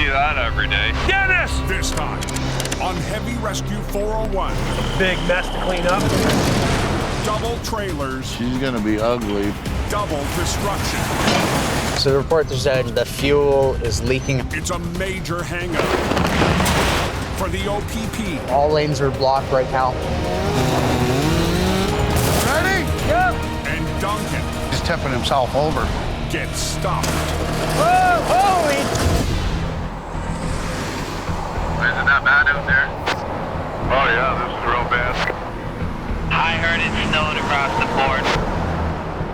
see that every day. Dennis! This time, on Heavy Rescue 401. Big mess to clean up. Double trailers. She's gonna be ugly. Double destruction. So the report said the fuel is leaking. It's a major hangup for the OPP. All lanes are blocked right now. Ready? Yep. And Duncan He's tipping himself over. gets stopped. Whoa, holy! Isn't that bad out there? Oh yeah, this is real bad. I heard it snowed across the board.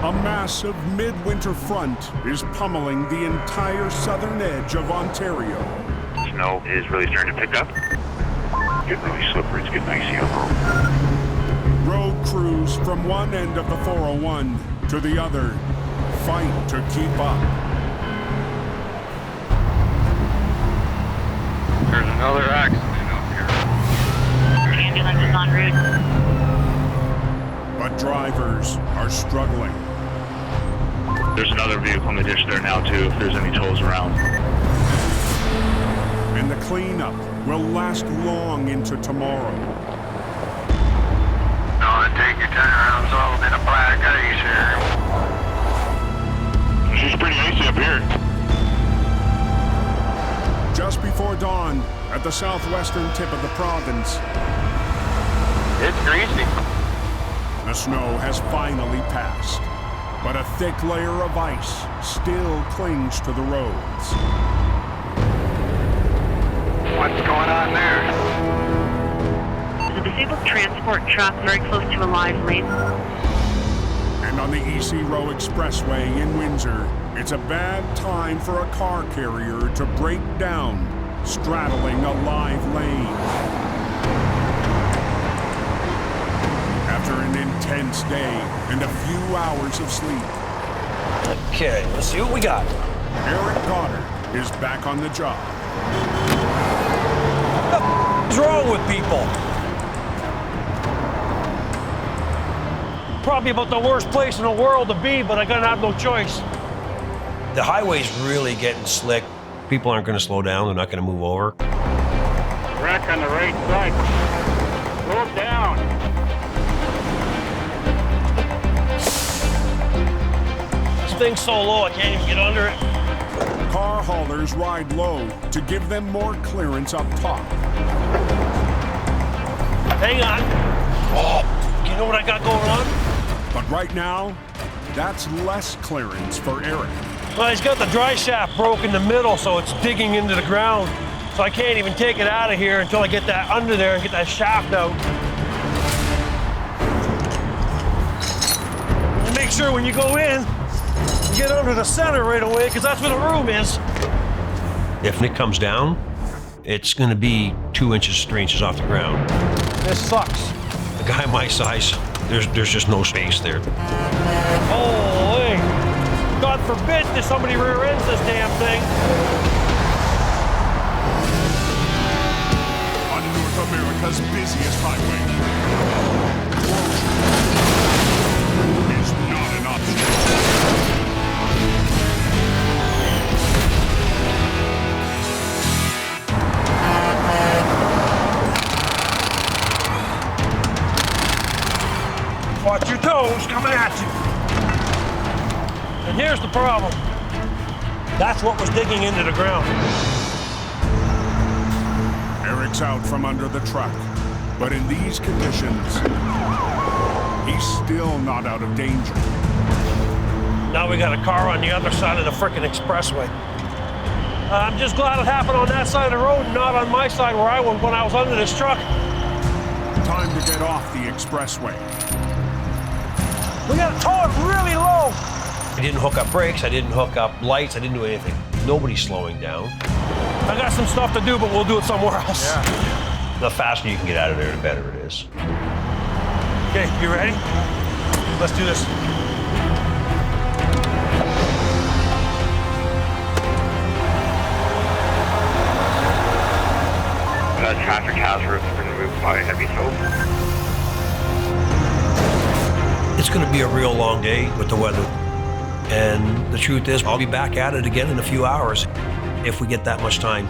A massive midwinter front is pummeling the entire southern edge of Ontario. Snow is really starting to pick up. Getting really slippery, it's getting icy on the road. Road crews from one end of the 401 to the other fight to keep up. There's another accident up here. Ambulance is en route. But drivers are struggling. There's another vehicle in the ditch there now too, if there's any tows around. And the cleanup will last long into tomorrow. No, take your turnarounds all in a black ice here. She's pretty icy up here. Just before dawn, at the southwestern tip of the province, It's greasy. the snow has finally passed, but a thick layer of ice still clings to the roads. What's going on there? The disabled transport truck very close to a live lane. And on the EC Row Expressway in Windsor, it's a bad time for a car carrier to break down, straddling a live lane. After an intense day and a few hours of sleep, Okay, let's see what we got. Eric Goddard is back on the job. What's wrong with people? Probably about the worst place in the world to be, but I gotta have no choice. The highway's really getting slick. People aren't gonna slow down, they're not gonna move over. Wreck on the right side. Slow down. This thing's so low I can't even get under it. Car haulers ride low to give them more clearance up top. Hang on. Oh, you know what I got going on? But right now, that's less clearance for Eric. Well, he's got the dry shaft broke in the middle, so it's digging into the ground. So I can't even take it out of here until I get that under there and get that shaft out. And make sure when you go in, you get under the center right away, because that's where the room is. If it comes down, it's gonna be 2 inches, 3 inches off the ground. This sucks. A guy my size, there's just no space there. Holy! God forbid that somebody rear ends this damn thing. On North America's busiest highway, closure is not an option. Watch your toes coming at you. And here's the problem. That's what was digging into the ground. Eric's out from under the truck, but in these conditions, he's still not out of danger. Now we got a car on the other side of the frickin' expressway. I'm just glad it happened on that side of the road, not on my side where I was when I was under this truck. Time to get off the expressway. We gotta tow it really low. I didn't hook up brakes, I didn't hook up lights, I didn't do anything. Nobody's slowing down. I got some stuff to do, but we'll do it somewhere else. Yeah. The faster you can get out of there, the better it is. Okay, you ready? Let's do this. Traffic hazard has been removed by heavy tow. It's gonna be a real long day with the weather. And the truth is, I'll be back at it again in a few hours. if we get that much time.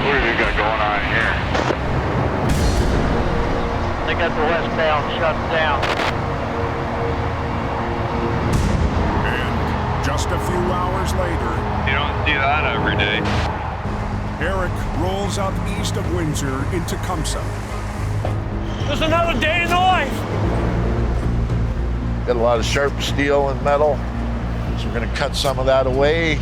What have you got going on here? They got the westbound shut down. And just a few hours later, You don't see that every day. Eric rolls up east of Windsor into Tecumseh. There's another day in the life. Got a lot of sharp steel and metal, so we're gonna cut some of that away.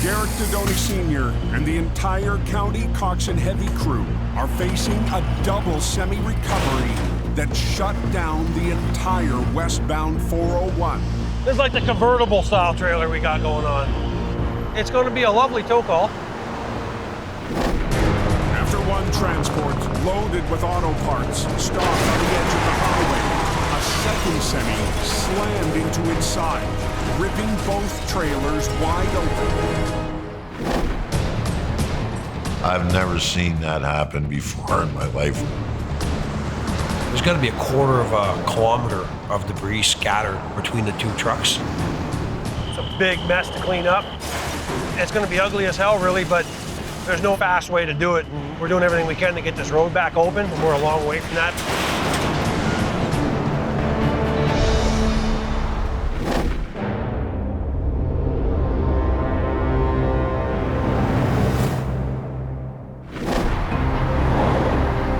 Garrick Dodoni Sr. and the entire County Cox and Heavy crew are facing a double semi-recovery that shut down the entire westbound 401. This is like the convertible style trailer we got going on. It's going to be a lovely tow call. After one transport loaded with auto parts stopped on the edge of the highway, a second semi slammed into its side, ripping both trailers wide open. I've never seen that happen before in my life. There's got to be a quarter of a kilometer of debris scattered between the two trucks. It's a big mess to clean up. It's going to be ugly as hell, really, but there's no fast way to do it. And we're doing everything we can to get this road back open, and we're a long way from that.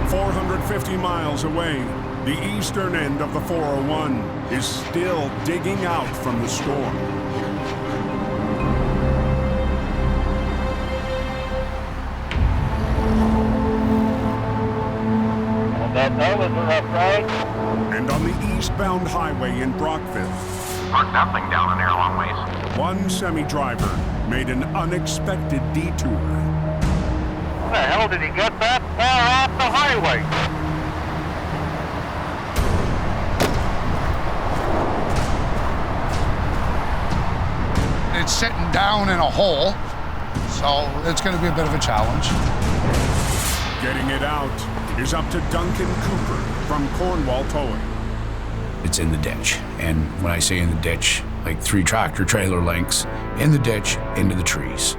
450 miles away, the eastern end of the 401 is still digging out from the storm. That was a rough ride. And on the eastbound highway in Brockville, Park that thing down in there a long ways. one semi-driver made an unexpected detour. How the hell did he get that far off the highway? It's sitting down in a hole, so it's gonna be a bit of a challenge. Getting it out is up to Duncan Cooper from Cornwall Towing. It's in the ditch. And when I say in the ditch, like 3 tractor trailer lengths in the ditch into the trees,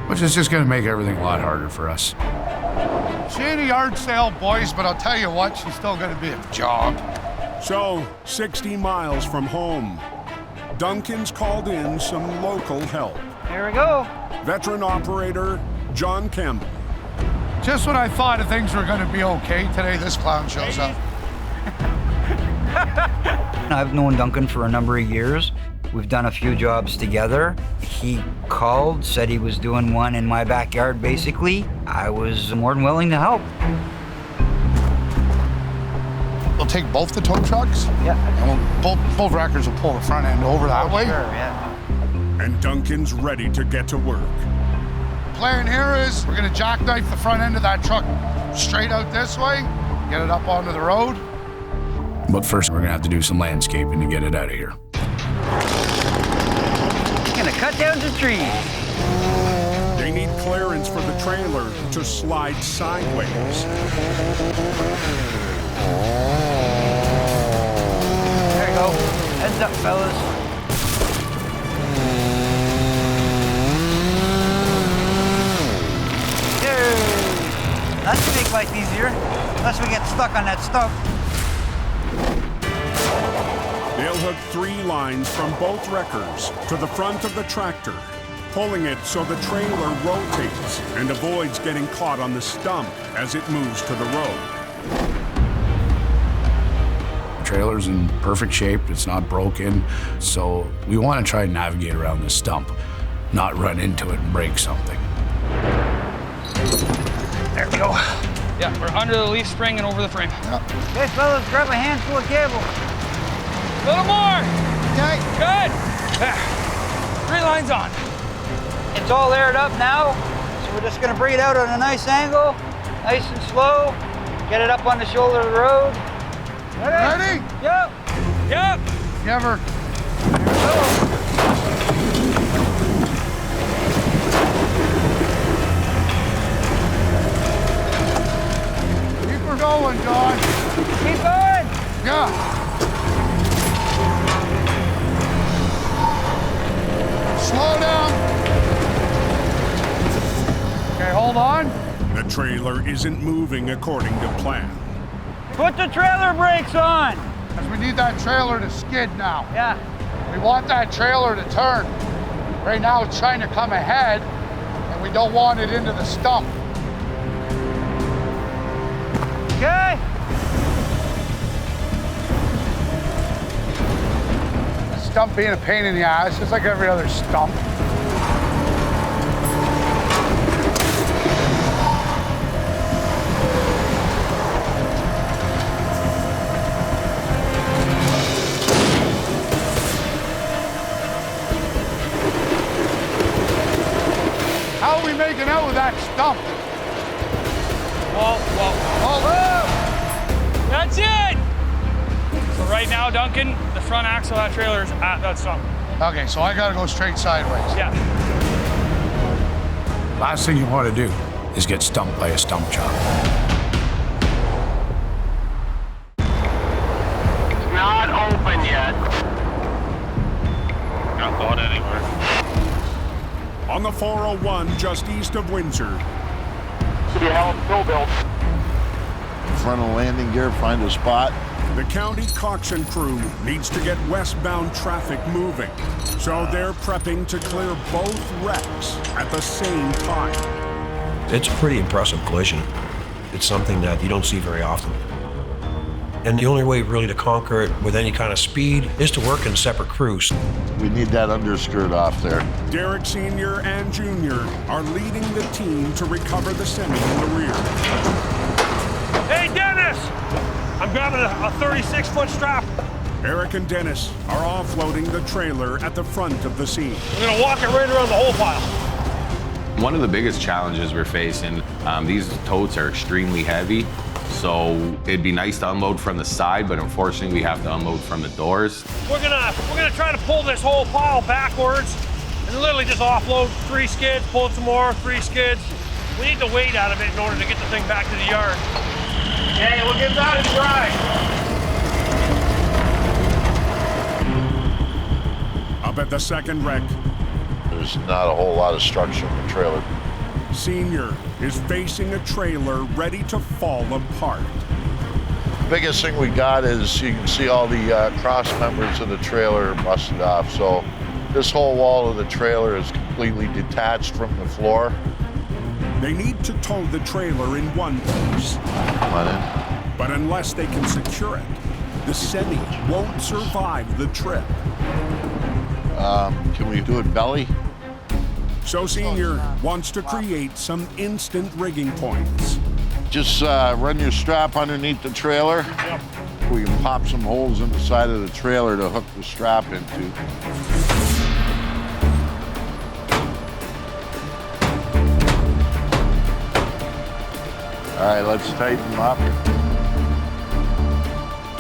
which is just gonna make everything a lot harder for us. She ain't a yard sale, boys, but I'll tell you what, she's still gonna be a job. So, 60 miles from home, Duncan's called in some local help. Here we go. Veteran operator John Campbell. Just when I thought things were gonna be okay, today this clown shows up. I've known Duncan for a number of years. We've done a few jobs together. He called, said he was doing one in my backyard, basically. I was more than willing to help. We'll take both the tow trucks, Yeah. and both wreckers will pull the front end over that way. Sure, yeah. And Duncan's ready to get to work. Plan here is we're gonna jackknife the front end of that truck straight out this way, get it up onto the road. But first, we're gonna have to do some landscaping to get it out of here. Gonna cut down some trees. They need clearance for the trailer to slide sideways. There you go. Heads up, fellas. That should make life easier, unless we get stuck on that stump. They'll hook 3 lines from both wreckers to the front of the tractor, pulling it so the trailer rotates and avoids getting caught on the stump as it moves to the road. The trailer's in perfect shape, it's not broken, so we want to try and navigate around the stump, not run into it and break something. There we go. Yeah, we're under the leaf spring and over the frame. Okay, fellas, grab a handful of cable. A little more. Okay. Good. There. 3 lines on. It's all aired up now, so we're just gonna bring it out on a nice angle, nice and slow, get it up on the shoulder of the road. Ready? Yep. Yep. Give her. Keep her going, John. Keep going. Yeah. Slow down. Okay, hold on. The trailer isn't moving according to plan. Put the trailer brakes on. Because we need that trailer to skid now. Yeah. We want that trailer to turn. Right now it's trying to come ahead, and we don't want it into the stump. Okay. The stump being a pain in the ass, just like every other stump. How are we making out with that stump? Whoa. That's it. So right now, Duncan, the front axle of that trailer is at that stump. Okay, so I gotta go straight sideways. Yeah. Last thing you want to do is get stumped by a stump job. It's not open yet. Not going anywhere. On the 401 just east of Windsor, Could be a hell of a still built. Front of landing gear, find a spot. the county coxswain crew needs to get westbound traffic moving. So they're prepping to clear both wrecks at the same time. It's a pretty impressive collision. It's something that you don't see very often. And the only way really to conquer it with any kind of speed is to work in separate crews. We need that underskirt off there. Derek Sr. and Jr. are leading the team to recover the semi in the rear. Hey, Dennis! I'm grabbing a 36-foot strap. Eric and Dennis are offloading the trailer at the front of the scene. We're gonna walk it right around the whole pile. One of the biggest challenges we're facing, these totes are extremely heavy. So it'd be nice to unload from the side, but unfortunately we have to unload from the doors. We're gonna try to pull this whole pile backwards and literally just offload 3 skids, pull some more, 3 skids. We need the weight out of it in order to get the thing back to the yard. Okay, we'll get that and dry. Up at the second wreck, There's not a whole lot of structure in the trailer. Senior is facing a trailer ready to fall apart. Biggest thing we got is you can see all the cross members of the trailer busted off. So this whole wall of the trailer is completely detached from the floor. They need to tow the trailer in one piece. Come on in. But unless they can secure it, the semi won't survive the trip. Can we do it belly? So Senior wants to create some instant rigging points. Just run your strap underneath the trailer. Yep. We can pop some holes in the side of the trailer to hook the strap into. All right, let's tighten them up.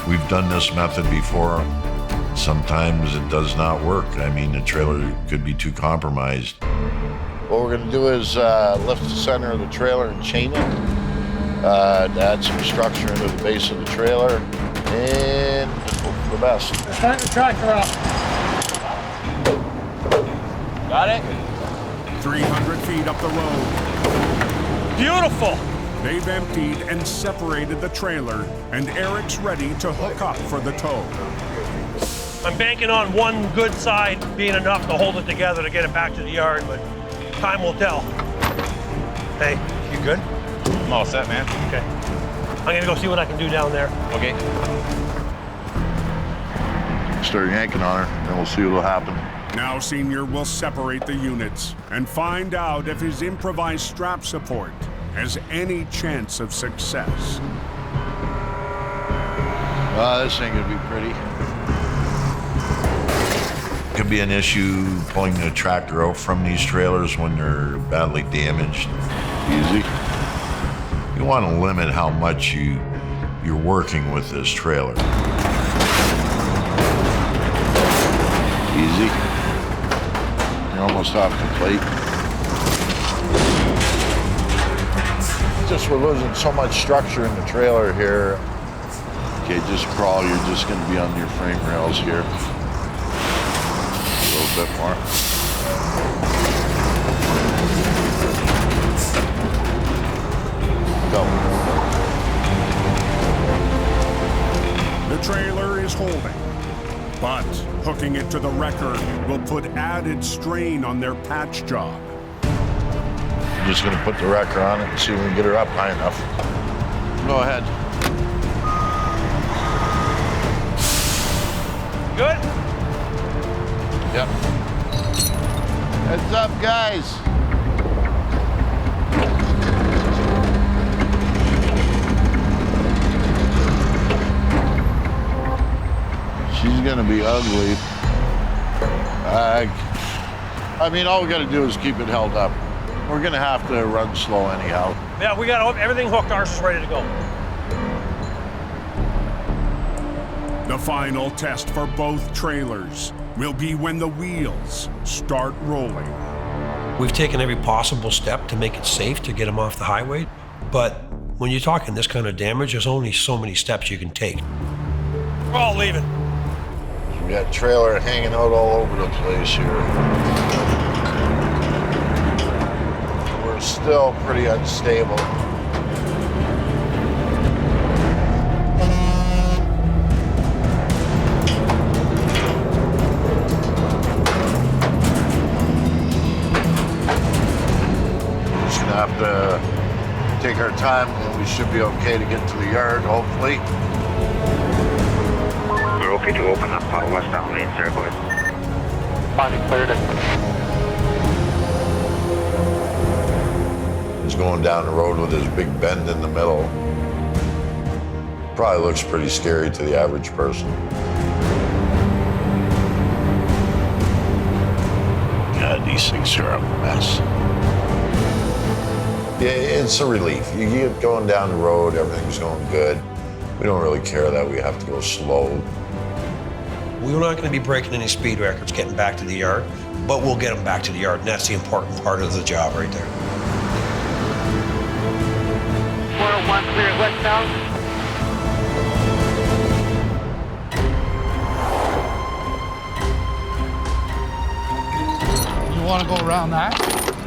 We've done this method before. Sometimes it does not work. I mean, the trailer could be too compromised. What we're gonna do is lift the center of the trailer and chain it. To add some structure into the base of the trailer and just hope for the best. Start the tractor up. Got it? 300 feet up the road, Beautiful. they've emptied and separated the trailer, and Eric's ready to hook up for the tow. I'm banking on one good side being enough to hold it together to get it back to the yard, but time will tell. Hey, you good? I'm all set, man. Okay. I'm gonna go see what I can do down there. Okay. Start yanking on her, and we'll see what'll happen. Now Senior will separate the units and find out if his improvised strap support has any chance of success. This ain't gonna be pretty. Could be an issue pulling the tractor out from these trailers when they're badly damaged. Easy. You want to limit how much you're working with this trailer. easy. You're almost off the plate. Just we're losing so much structure in the trailer here. Okay, just crawl. You're just going to be on your frame rails here. A little bit more. Go. The trailer is holding, but hooking it to the wrecker will put added strain on their patch job. I'm just going to put the wrecker on it and see if we can get her up high enough. Go ahead. Good? Yep. Heads up, guys. She's gonna be ugly. I mean, all we gotta do is keep it held up. We're gonna have to run slow anyhow. Yeah, we got everything hooked. Ours is ready to go. The final test for both trailers will be when the wheels start rolling. We've taken every possible step to make it safe to get them off the highway, but when you're talking this kind of damage, there's only so many steps you can take. We're all leaving. We got trailer hanging out all over the place here. We're still pretty unstable. Just gonna have to take our time and we should be okay to get to the yard, hopefully. We're okay to open up westbound lanes there, boys. Body cleared it. He's going down the road with his big bend in the middle. Probably looks pretty scary to the average person. God, these things are a mess. Yeah, it's a relief. You get going down the road, everything's going good. We don't really care that we have to go slow. We're not going to be breaking any speed records getting back to the yard, but we'll get them back to the yard, and that's the important part of the job right there. 401 clear westbound. You want to go around that?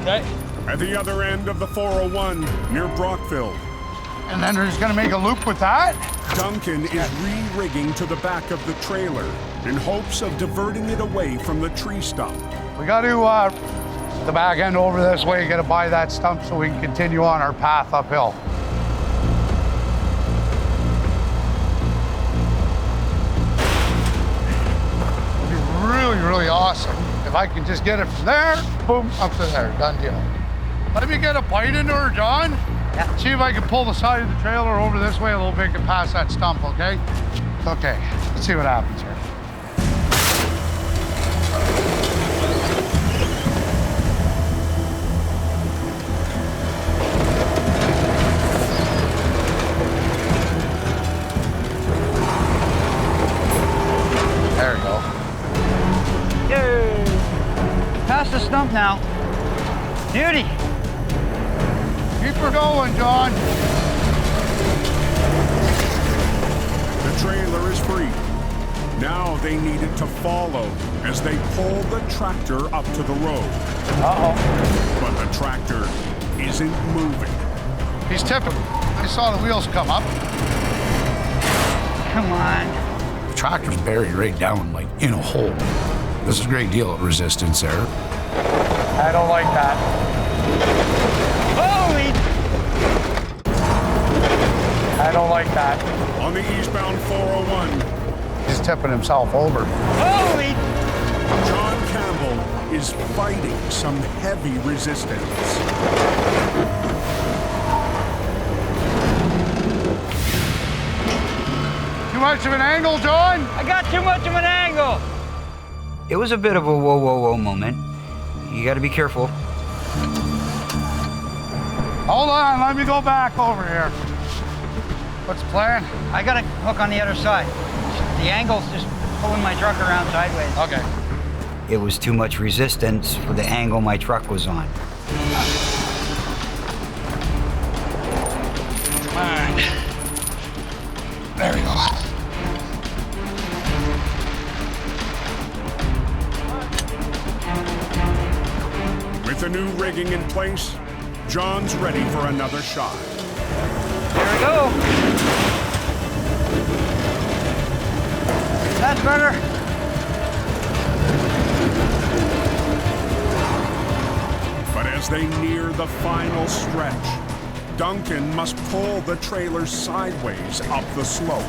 Okay. At the other end of the 401, near Brockville, And then we're just going to make a loop with that? Duncan is re-rigging to the back of the trailer in hopes of diverting it away from the tree stump. We got to the back end over this way. You got to buy that stump so we can continue on our path uphill. It'd be really, really awesome if I can just get it from there, boom, up to there. Done deal. Let me get a bite into her, John. Yeah. See if I can pull the side of the trailer over this way a little bit and pass that stump, okay? Okay, let's see what happens here. There we go. Yay! Past the stump now. Beauty. Keep her going, John. The trailer is free. Now they need it to follow as they pull the tractor up to the road. Uh-oh. But the tractor isn't moving. He's tipping. I saw the wheels come up. Come on. The tractor's buried right down, like in a hole. There's a great deal of resistance there. I don't like that. Holy! I don't like that. On the eastbound 401, He's tipping himself over. Holy! John Campbell is fighting some heavy resistance. Too much of an angle, John? I got too much of an angle! It was a bit of a whoa, whoa, whoa moment. You gotta be careful. Hold on, let me go back over here. What's the plan? I got a hook on the other side. The angle's just pulling my truck around sideways. Okay. It was too much resistance for the angle my truck was on. Come on. There we go. With the new rigging in place, John's ready for another shot. There we go. That's better. But as they near the final stretch, Duncan must pull the trailer sideways up the slope.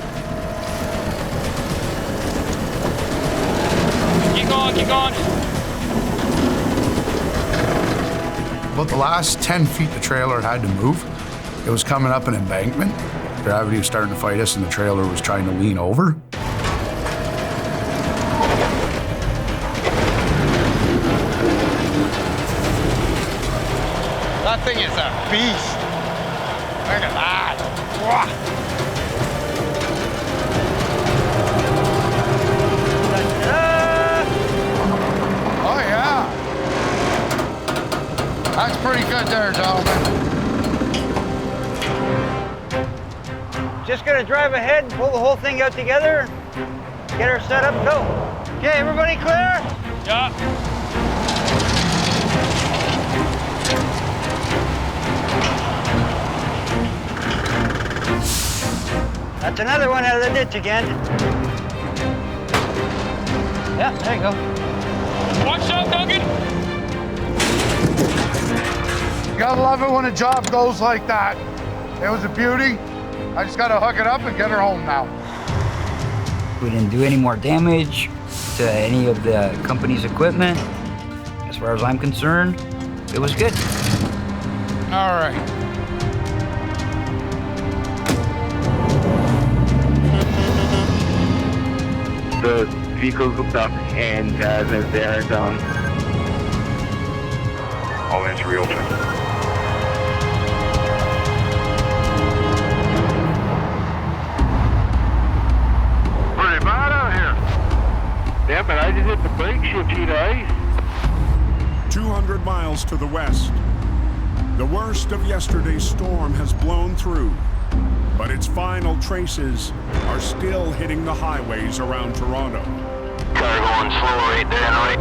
Keep going, keep going. About the last 10 feet the trailer had to move. It was coming up an embankment. Gravity was starting to fight us and the trailer was trying to lean over. That thing is a beast. Look at that. Wah. Oh, yeah. That's pretty good there, gentlemen. Just gonna drive ahead and pull the whole thing out together, get her set up, go. Okay, everybody clear? Yeah. That's another one out of the ditch again. Yeah, there you go. Watch out, Duncan. You gotta love it when a job goes like that. It was a beauty. I just gotta hook it up and get her home now. We didn't do any more damage to any of the company's equipment. As far as I'm concerned, it was good. All right. The vehicle's hooked up and they're done. All hands reopen. Pretty bad out here. Yeah, but I just hit the brake shift sheet of ice. 200 miles to the west, the worst of yesterday's storm has blown through, but its final traces are still hitting the highways around Toronto. Car going slow right there, right?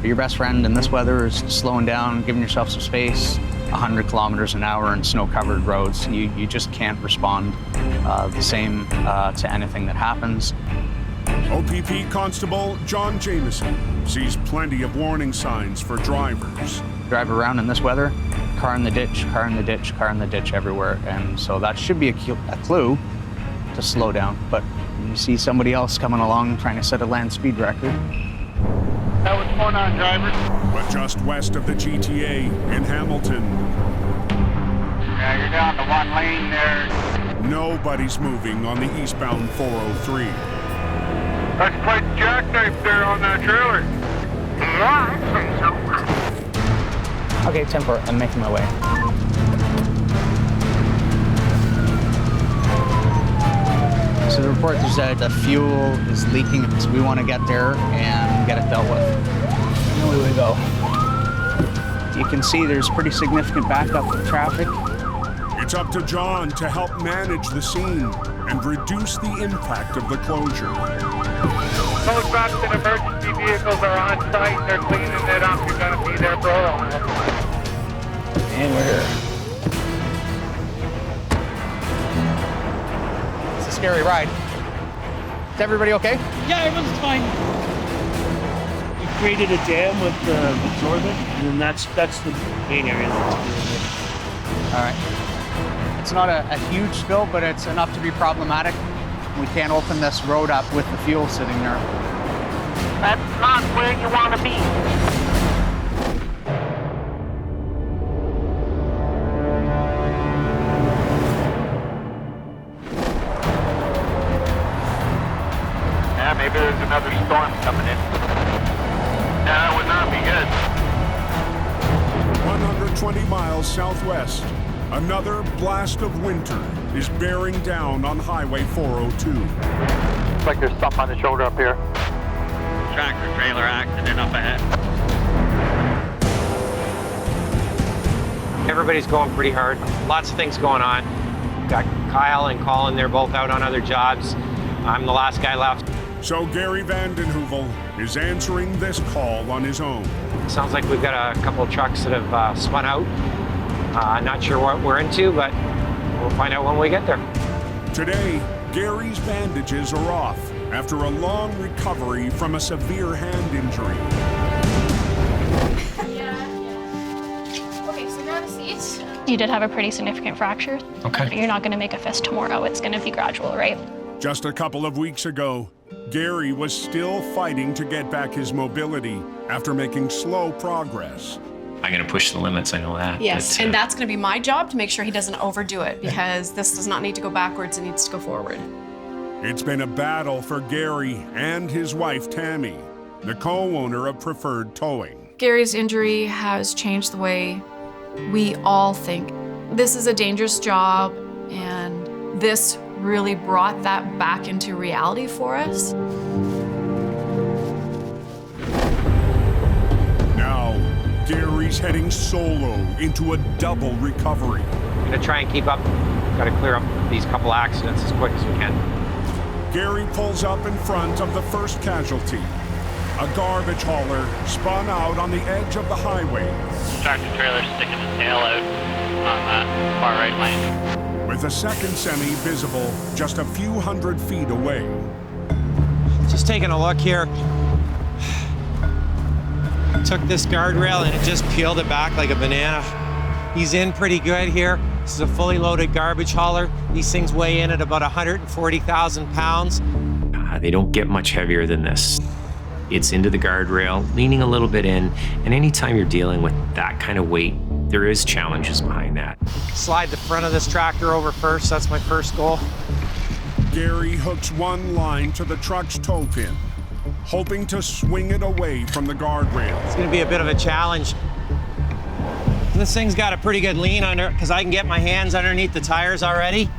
Your best friend in this weather is slowing down, giving yourself some space. 100 kilometers an hour in snow-covered roads, you just can't respond the same to anything that happens. OPP Constable John Jameson sees plenty of warning signs for drivers. Drive around in this weather, car in the ditch, car in the ditch, car in the ditch everywhere. And so that should be a clue to slow down. But when you see somebody else coming along trying to set a land speed record. That what's going on, driver? But just west of the GTA in Hamilton, Yeah, you're down to one lane there. nobody's moving on the eastbound 403. That's quite jackknifed there on that trailer. Yeah, I'd say so. Okay, 10-4, I'm making my way. So the report is that the fuel is leaking, so we want to get there and get it dealt with. And away we go. You can see there's pretty significant backup of traffic. It's up to John to help manage the scene and reduce the impact of the closure. Those trucks and emergency vehicles are on site. They're cleaning it up. You're going to be there for a while. And we're here. It's a scary ride. Is everybody okay? Yeah, everyone's fine. We created a dam with the absorbent, and then that's the main area that's doing it. All right. It's not a huge spill, but it's enough to be problematic. We can't open this road up with the fuel sitting there. That's not where you want to be. Yeah, maybe there's another storm coming in. That would not be good. 120 miles southwest, another blast of winter is bearing down on Highway 402. Looks like there's something on the shoulder up here. Tractor trailer accident up ahead. Everybody's going pretty hard. Lots of things going on. Got Kyle and Colin, they're both out on other jobs. I'm the last guy left. So Gary Vanden Heuvel is answering this call on his own. Sounds like we've got a couple of trucks that have spun out. Not sure what we're into, but we'll find out when we get there. Today, Gary's bandages are off after a long recovery from a severe hand injury. Okay, so grab a seat. You did have a pretty significant fracture. Okay. You're not going to make a fist tomorrow. It's going to be gradual, right? Just a couple of weeks ago, Gary was still fighting to get back his mobility after making slow progress. I'm going to push the limits, I know that. Yes, but, and that's going to be my job to make sure he doesn't overdo it, because this does not need to go backwards, it needs to go forward. It's been a battle for Gary and his wife, Tammy, the co-owner of Preferred Towing. Gary's injury has changed the way we all think. This is a dangerous job, and this really brought that back into reality for us. Now, Gary's heading solo into a double recovery. I'm gonna try and keep up. Gotta clear up these couple accidents as quick as we can. Gary pulls up in front of the first casualty. A garbage hauler spun out on the edge of the highway. Tractor trailer sticking his tail out on that far right lane. With a second semi visible just a few hundred feet away. Just taking a look here. Took this guardrail and it just peeled it back like a banana. He's in pretty good here. This is a fully loaded garbage hauler. These things weigh in at about 140,000 pounds. they don't get much heavier than this. It's into the guardrail, leaning a little bit in, and anytime you're dealing with that kind of weight, there is challenges behind that. Slide the front of this tractor over first, that's my first goal. Gary hooks one line to the truck's tow pin, hoping to swing it away from the guardrail. It's gonna be a bit of a challenge. This thing's got a pretty good lean under it because I can get my hands underneath the tires already.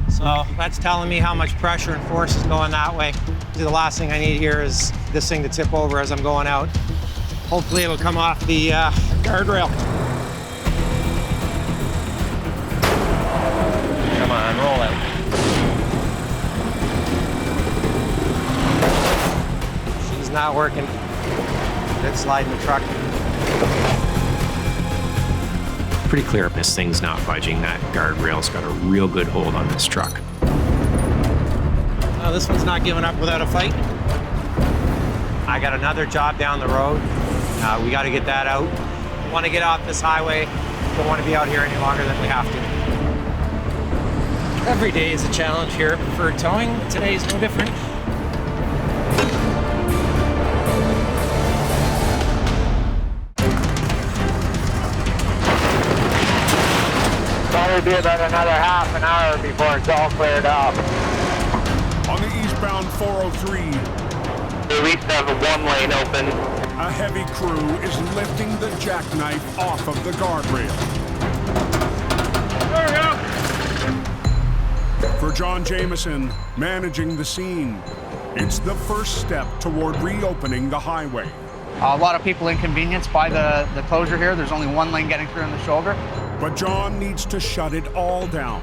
So that's telling me how much pressure and force is going that way. The last thing I need here is this thing to tip over as I'm going out. Hopefully it'll come off the guardrail. Come on, roll out. She's not working. It's sliding the truck. Pretty clear this thing's not budging. That guardrail's got a real good hold on this truck. Oh, this one's not giving up without a fight. I got another job down the road. We got to get that out. We want to get off this highway. Don't want to be out here any longer than we have to. Every day is a challenge here at Preferred Towing. Today's no different. Probably be about another half an hour before it's all cleared up. On the eastbound 403, They at least have one lane open. a heavy crew is lifting the jackknife off of the guardrail. There we go. For John Jameson, managing the scene, it's the first step toward reopening the highway. A lot of people inconvenienced by the closure here. There's only one lane getting through on the shoulder. But John needs to shut it all down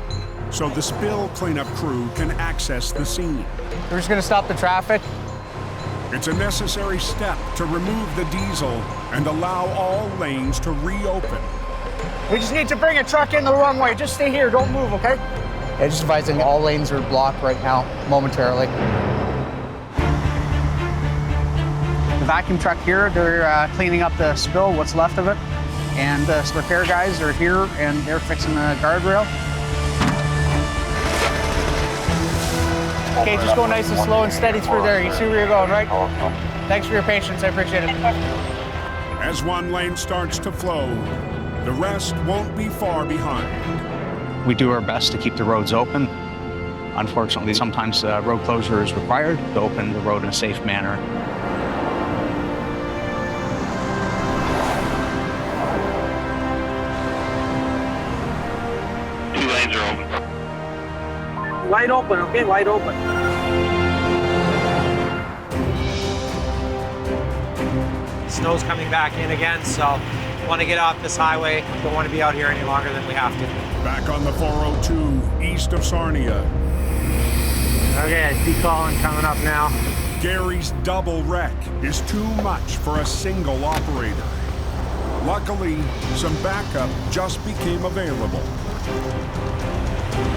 so the spill cleanup crew can access the scene. We're just gonna stop the traffic. It's a necessary step to remove the diesel and allow all lanes to reopen. We just need to bring a truck in the wrong way. Just stay here, don't move, okay? Yeah, just advising all lanes are blocked right now, momentarily. The vacuum truck here, they're cleaning up the spill, what's left of it. And the repair guys are here and they're fixing the guardrail. Okay, just go nice and slow and steady through there. You see where you're going, right? Thanks for your patience, I appreciate it. As one lane starts to flow, the rest won't be far behind. We do our best to keep the roads open. Unfortunately, sometimes road closure is required to open the road in a safe manner. Two lanes are open. Wide open, okay? Wide open. snow's coming back in again, so want to get off this highway. Don't want to be out here any longer than we have to. Back on the 402, east of Sarnia. Okay, I see Colin coming up now. Gary's double wreck is too much for a single operator. Luckily, some backup just became available.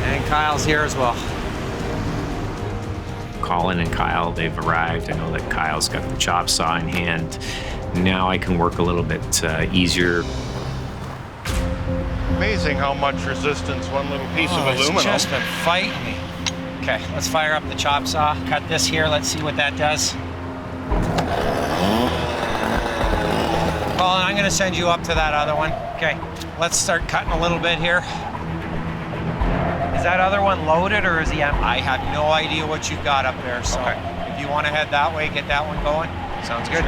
And Kyle's here as well. Colin and Kyle, they've arrived. I know that Kyle's got the chop saw in hand. Now I can work a little bit easier. Amazing how much resistance one little piece of aluminum. It's just been fighting me. Okay, let's fire up the chop saw. Cut this here, let's see what that does. Colin, I'm gonna send you up to that other one. Okay, let's start cutting a little bit here. Is that other one loaded or is he empty? I have no idea what you've got up there, so if you want to head that way, get that one going. Sounds good.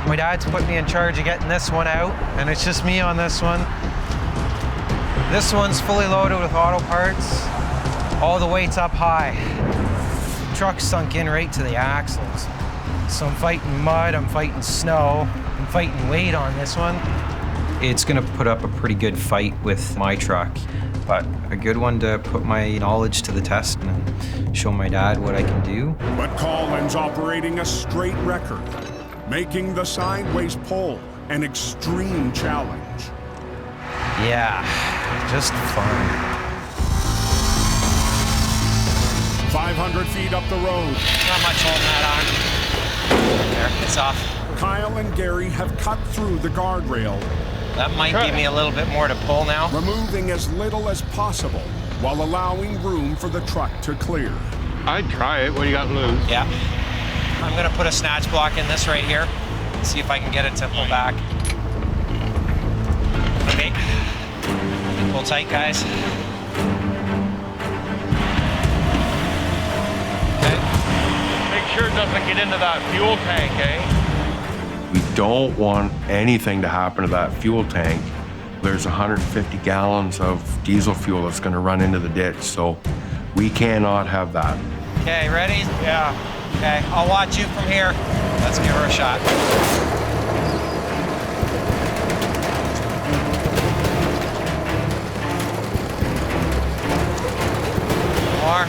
My dad's put me in charge of getting this one out, and it's just me on this one. This one's fully loaded with auto parts. All the weight's up high. The truck's sunk in right to the axles. So I'm fighting mud, I'm fighting snow, I'm fighting weight on this one. It's gonna put up a pretty good fight with my truck, but a good one to put my knowledge to the test and show my dad what I can do. But Colin's operating a straight record, making the sideways pull an extreme challenge. Yeah, just fun. 500 feet up the road. Not much holding that on. There, it's off. Kyle and Gary have cut through the guardrail. That might give me a little bit more to pull now. Removing as little as possible while allowing room for the truck to clear. I'd try it. What do you got loose? Yeah. I'm gonna put a snatch block in this right here. See if I can get it to pull back. Okay. Pull tight, guys. Okay. Make sure it doesn't get into that fuel tank, eh? We don't want anything to happen to that fuel tank. There's 150 gallons of diesel fuel that's going to run into the ditch, so we cannot have that. Okay, ready? Yeah. Okay, I'll watch you from here. Let's give her a shot. More.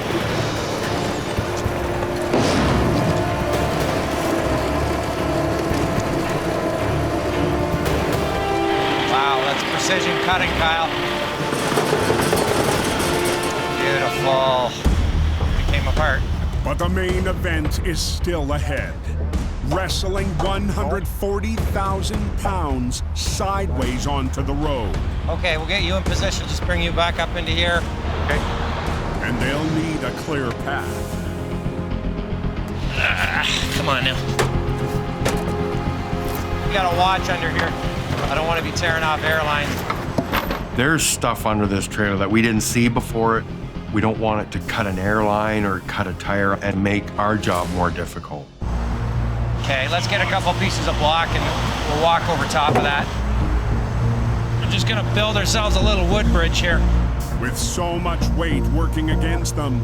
Wow, that's precision cutting, Kyle. Beautiful. It came apart. But the main event is still ahead. Wrestling 140,000 pounds sideways onto the road. Okay, we'll get you in position. Just bring you back up into here. Okay. And they'll need a clear path. Come on now. You gotta watch under here. I don't want to be tearing off airlines. There's stuff under this trailer that we didn't see before it. We don't want it to cut an airline or cut a tire and make our job more difficult. Okay, let's get a couple pieces of block and we'll walk over top of that. We're just gonna build ourselves a little wood bridge here. With so much weight working against them,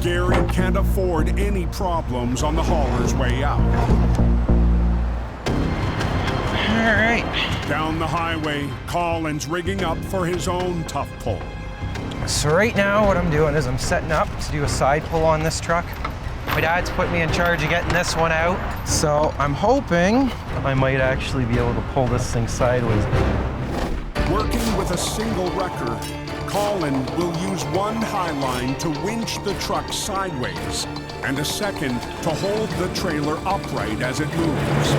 Gary can't afford any problems on the hauler's way out. All right. Down the highway, Colin's rigging up for his own tough pull. So right now what I'm doing is I'm setting up to do a side pull on this truck. My dad's put me in charge of getting this one out. So I'm hoping I might actually be able to pull this thing sideways. Working with a single wrecker, Colin will use one high line to winch the truck sideways and a second to hold the trailer upright as it moves.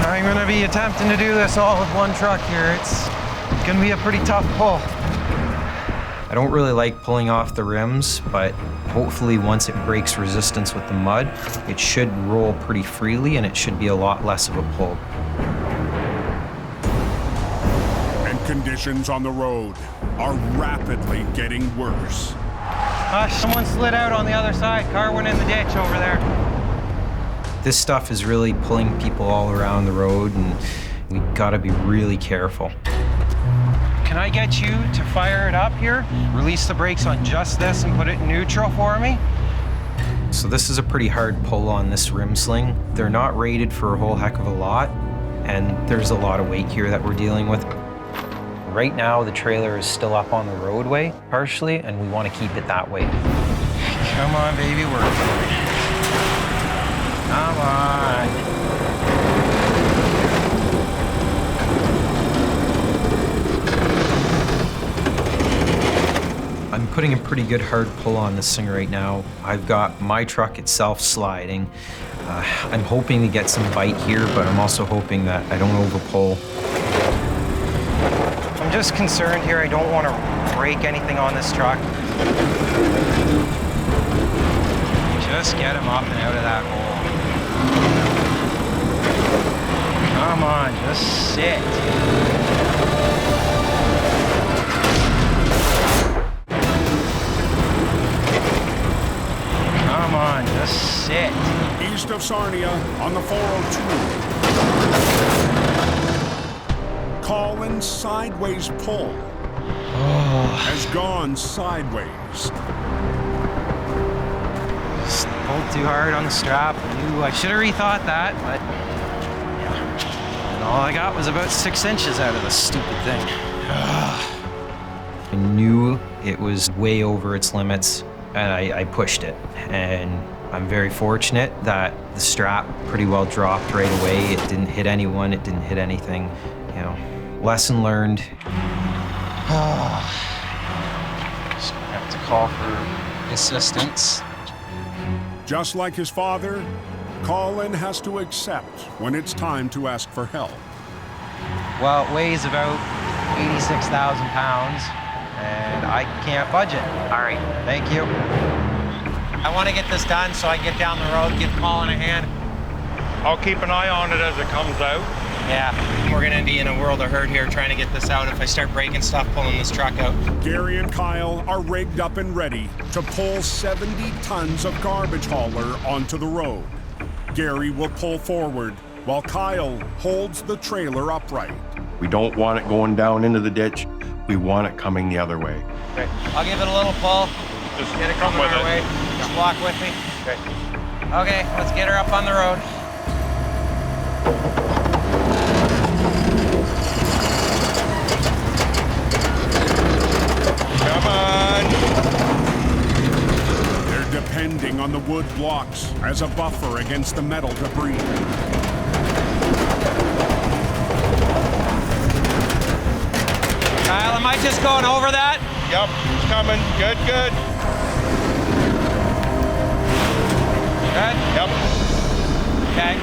I'm gonna be attempting to do this all with one truck here. It's gonna be a pretty tough pull. I don't really like pulling off the rims, but hopefully once it breaks resistance with the mud, it should roll pretty freely and it should be a lot less of a pull. And conditions on the road are rapidly getting worse. Someone slid out on the other side. Car went in the ditch over there. This stuff is really pulling people all around the road and we gotta be really careful. Can I get you to fire it up here? Release the brakes on just this and put it in neutral for me? So this is a pretty hard pull on this rim sling. They're not rated for a whole heck of a lot, and there's a lot of weight here that we're dealing with. Right now, the trailer is still up on the roadway, partially, and we want to keep it that way. Come on, baby, work for me. Come on. I'm putting a pretty good hard pull on this thing right now. I've got my truck itself sliding. I'm hoping to get some bite here, but I'm also hoping that I don't overpull. I'm just concerned here. I don't want to break anything on this truck. Just get him up and out of that hole. Come on, just sit. Come on, just sit. East of Sarnia on the 402. Colin sideways pull. Has gone sideways. Just pulled too hard on the strap. I should have rethought that, but yeah. And all I got was about 6 inches out of this stupid thing. I knew it was way over its limits, and I pushed it. And I'm very fortunate that the strap pretty well dropped right away. It didn't hit anyone, it didn't hit anything. You know, lesson learned. Just gonna have to call for assistance. Just like his father, Colin has to accept when it's time to ask for help. Well, it weighs about 86,000 pounds, and I can't budge it. All right, thank you. I want to get this done so I can get down the road, give Colin a hand. I'll keep an eye on it as it comes out. Yeah, we're gonna be in a world of hurt here trying to get this out if I start breaking stuff pulling this truck out. Gary and Kyle are rigged up and ready to pull 70 tons of garbage hauler onto the road. Gary will pull forward while Kyle holds the trailer upright. We don't want it going down into the ditch. We want it coming the other way. Okay. I'll give it a little pull. Just get it coming our way. Just walk with me. Okay. Okay, let's get her up on the road. Come on. They're depending on the wood blocks as a buffer against the metal debris. Kyle, am I just going over that? Yep, it's coming. Good, good. Good? Yep. Okay.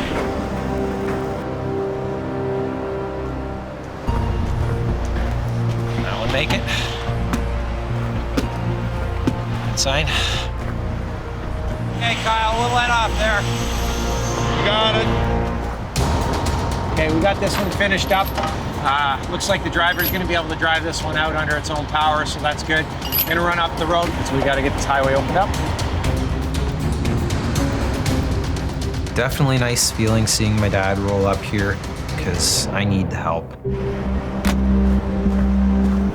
That one make it. Sign. Okay, Kyle, we'll let off there. Got it. Okay, we got this one finished up. Looks like the driver's gonna be able to drive this one out under its own power, so that's good. Gonna run up the road, so we gotta get this highway opened up. Definitely nice feeling seeing my dad roll up here, because I need the help.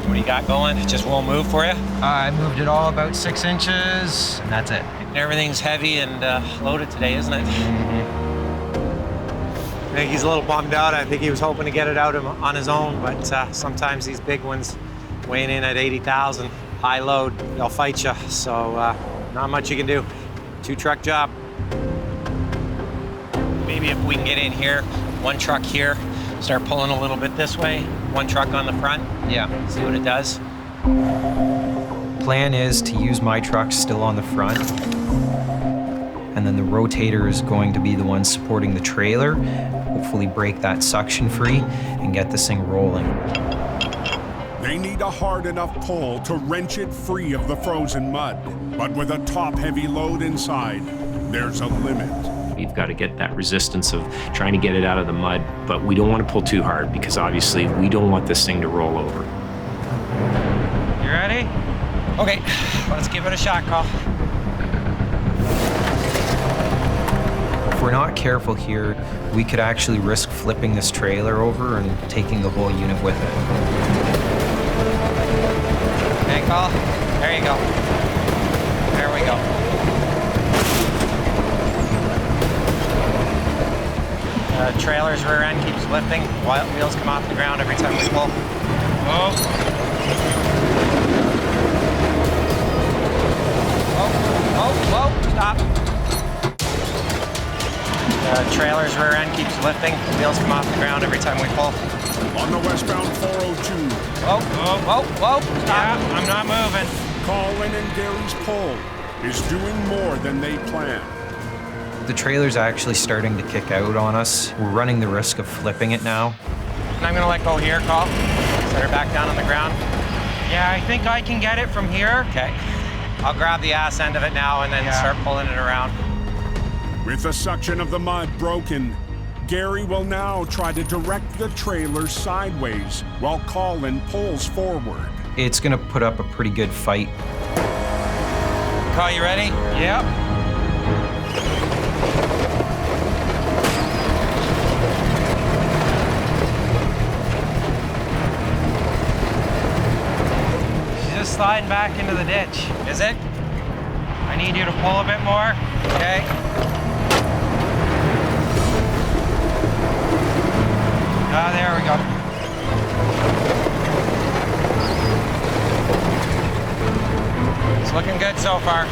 What do you got going? It just won't move for you? I moved it all about 6 inches, and that's it. Everything's heavy and loaded today, isn't it? Mm-hmm. I think he's a little bummed out. I think he was hoping to get it out on his own, but sometimes these big ones weighing in at 80,000, high load, they'll fight you. So not much you can do. 2-truck job. Maybe if we can get in here, 1 truck here, start pulling a little bit this way, 1 truck on the front. Yeah. See what it does. Plan is to use my truck still on the front, and then the rotator is going to be the one supporting the trailer, hopefully break that suction free and get this thing rolling. They need a hard enough pull to wrench it free of the frozen mud. But with a top-heavy load inside, there's a limit. We've got to get that resistance of trying to get it out of the mud, but we don't want to pull too hard because obviously we don't want this thing to roll over. You ready? Okay, let's give it a shot, Carl. If we're not careful here, we could actually risk flipping this trailer over and taking the whole unit with it. Okay, Carl. There you go. There we go. The trailer's rear end keeps lifting. Wheels come off the ground every time we pull. Oh. Whoa, stop. The trailer's rear end keeps lifting. Wheels come off the ground every time we pull. On the westbound 402. Whoa, stop. Yeah, I'm not moving. Colin and Gary's pull is doing more than they planned. The trailer's actually starting to kick out on us. We're running the risk of flipping it now. And I'm gonna let go here, Col. Set her back down on the ground. Yeah, I think I can get it from here. Okay. I'll grab the ass end of it now and then start pulling it around. With the suction of the mud broken, Gary will now try to direct the trailer sideways while Colin pulls forward. It's gonna put up a pretty good fight. Col, you ready? Yep. Just sliding back into the ditch. Is it? I need you to pull a bit more. Okay. Ah, there we go. It's looking good so far.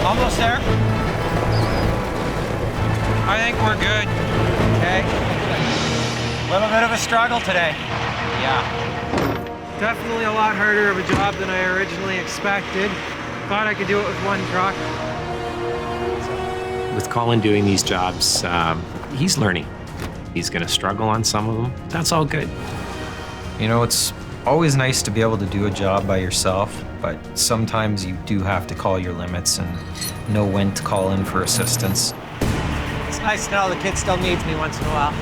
Almost there. I think we're good. Okay. A little bit of a struggle today. Yeah. Definitely a lot harder of a job than I originally expected. Thought I could do it with one truck. With Colin doing these jobs, he's learning. He's gonna struggle on some of them. That's all good. You know, it's always nice to be able to do a job by yourself, but sometimes you do have to call your limits and know when to call in for assistance. It's nice to know the kid still needs me once in a while.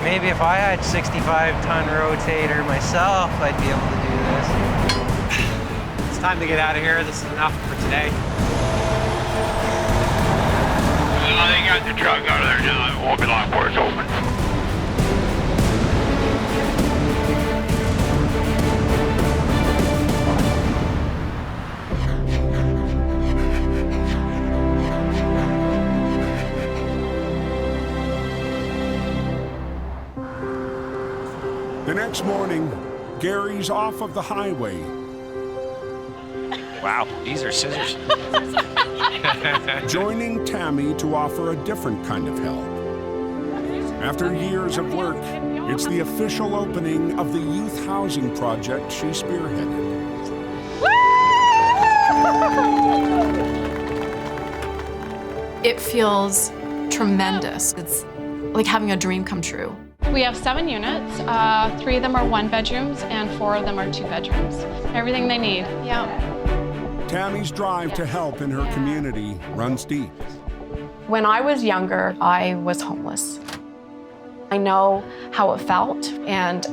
Maybe if I had 65-ton rotator myself, I'd be able to do this. It's time to get out of here. This is enough for today. Well, they got the truck out of there now. It won't be long before it's open. The next morning, Gary's off of the highway. Wow, these are scissors. Joining Tammy to offer a different kind of help. After years of work, it's the official opening of the youth housing project she spearheaded. It feels tremendous. It's like having a dream come true. We have 7 units. 3 of them are 1-bedrooms and 4 of them are 2-bedrooms. Everything they need. Yeah. Tammy's drive to help in her community runs deep. When I was younger, I was homeless. I know how it felt, and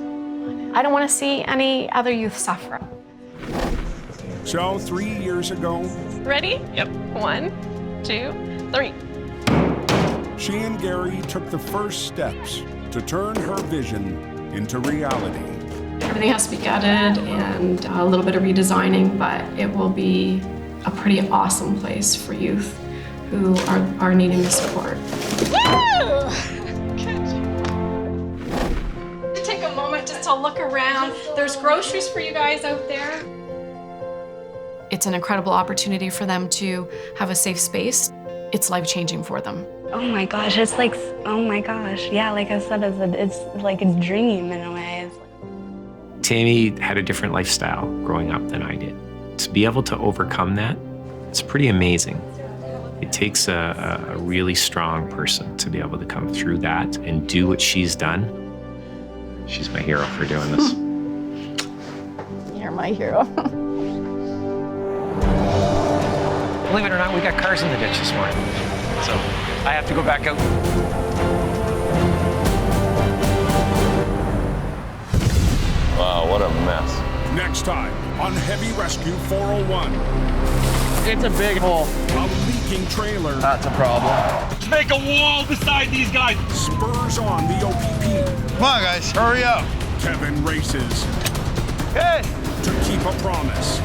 I don't want to see any other youth suffer. So 3 years ago... Ready? Yep. 1, 2, 3. She and Gary took the first steps to turn her vision into reality. Everything has to be gutted and a little bit of redesigning, but it will be a pretty awesome place for youth who are needing the support. Woo! Take a moment just to look around. There's groceries for you guys out there. It's an incredible opportunity for them to have a safe space. It's life-changing for them. Oh my gosh, it's like, oh my gosh. Yeah, like I said, it's like a dream in a way. Tammy had a different lifestyle growing up than I did. To be able to overcome that, it's pretty amazing. It takes a really strong person to be able to come through that and do what she's done. She's my hero for doing this. You're my hero. Believe it or not, we got cars in the ditch this morning. So I have to go back out. Wow, what a mess. Next time on Heavy Rescue 401. It's a big hole. A leaking trailer. That's a problem. Make a wall beside these guys. Spurs on the OPP. Come on, guys, hurry up. Kevin races. Hey, to keep a promise.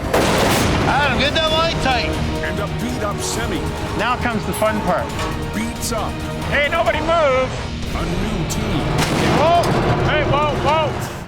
Adam, get that line tight. And a beat-up Semi. Now comes the fun part. Beats up Hey, nobody move. a new team. Whoa! Hey, whoa, whoa!